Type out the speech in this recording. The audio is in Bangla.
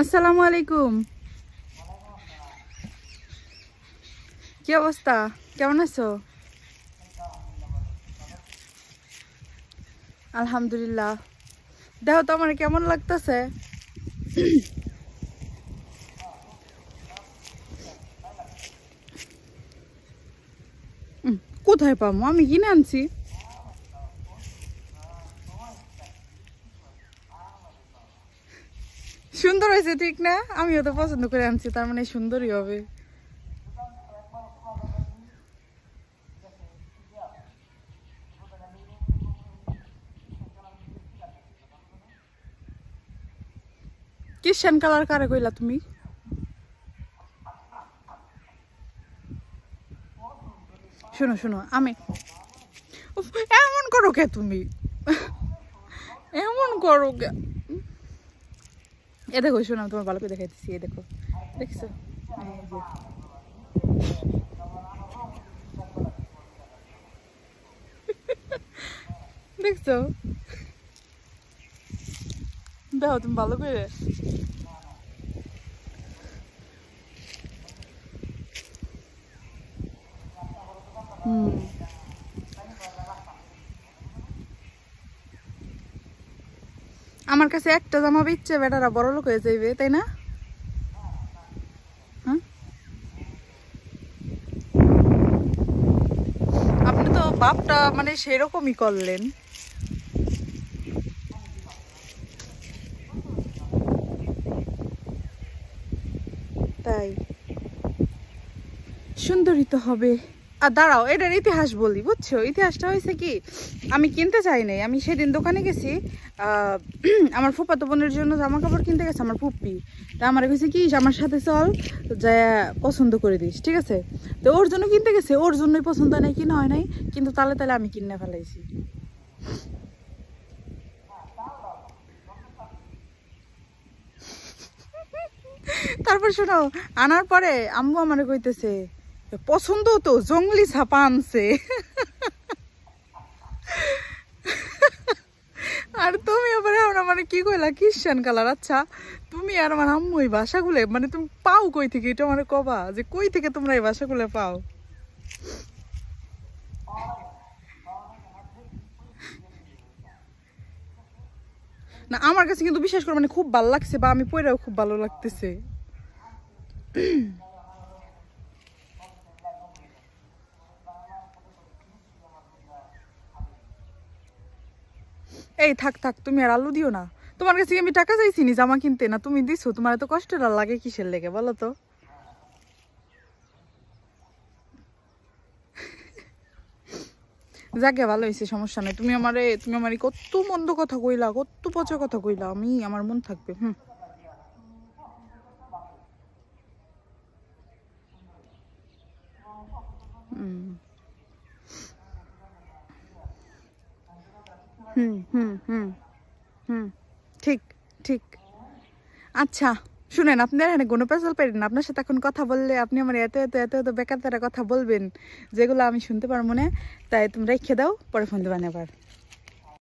আসসালামু আলাইকুম। কি অবস্থা, কেমন আছো? আলহামদুলিল্লাহ। দেখো তো আমার কেমন লাগতেছে। কোথায় পাবো, আমি কিনে আনছি। সুন্দর হয়েছে ঠিক না? আমিও তো পছন্দ করে আনছি, তার মানে সুন্দরই হবে। কিষান কালার কারে কইলা তুমি? শোনো শোনো, আমি উফ, এমন করো কে তুমি? এমন করো কে? এ দেখো, শোনো, তোমার ভালো করে দেখাইতেছি। এ দেখো, দেখছো? এই যে। দেখছো? দেখো তুমি ভালো করে। হুম, আমার কাছে একটা জামা বেচছে বেটারা বড় লোক হয়ে যাইবে, তাই না? হ্যাঁ, আপনি তো বাপটা মানে সেরকমই করলেন। তাই সুন্দরী তো হবে। আর দাঁড়াও, এটার ইতিহাস বলি, বুঝছো? ইতিহাসটা হয়েছে কি, আমি কিনতে চাই নাই। আমি সেদিন দোকানে গেছি, আমার ফুফাতো বোনের জন্য জামা কাপড় কিনতে গেছে আমার ফুপ্পি। তা আমার কাছে কি, আমার সাথে চল, যা পছন্দ করে দিস, ঠিক আছে? তো ওর জন্য কিনতে গেছে, ওর জন্যই পছন্দ হয় নাই, কিনা হয় নাই, কিন্তু তালে তালে আমি কিনে ফেলাইছি। তারপর শোনো, আনার পরে আম্মু আমার কইতেছে, পছন্দ তো জঙ্গলি ছাপা আনছে। আর তুমি আবার আমরা মানে কি কইলা, কিষান কালার? আচ্ছা, তুমি আর আমার আম্মু এই ভাষাগুলো মানে তুমি পাও কই থেকে, এটা মানে কবা যে কই থেকে তোমরা এই ভাষাগুলো পাও? না, আমার কাছে কিন্তু বিশ্বাস করো মানে খুব ভালো লাগছে, বা আমি পইরাও খুব ভালো লাগতেছে। এই থাক থাক, তুমি আর আলু দিও না। তোমার কাছে কি আমি টাকা চাইছি নি জামা কিনতে? না তুমি দিছো? তোমার এত কষ্টের আর লাগে কিসের লেগে বলো তো? যাকে ভালো হয়েছে, সমস্যা নাই। তুমি আমারে কত মন্দ কথা কইলা, কত পচা কথা কইলা, আমি আমার মন থাকবে। হুম। হুম হুম হুম হুম হুম, ঠিক ঠিক। আচ্ছা শুনেন, আপনার এখানে কোনো পেঁচাল পারেন না। আপনার সাথে এখন কথা বললে আপনি আমার এত এত এত এত বেকার তেরা কথা বলবেন, যেগুলো আমি শুনতে পারবো না। তাই তুমি রেখে দাও, পরে ফোন দেবেন আবার।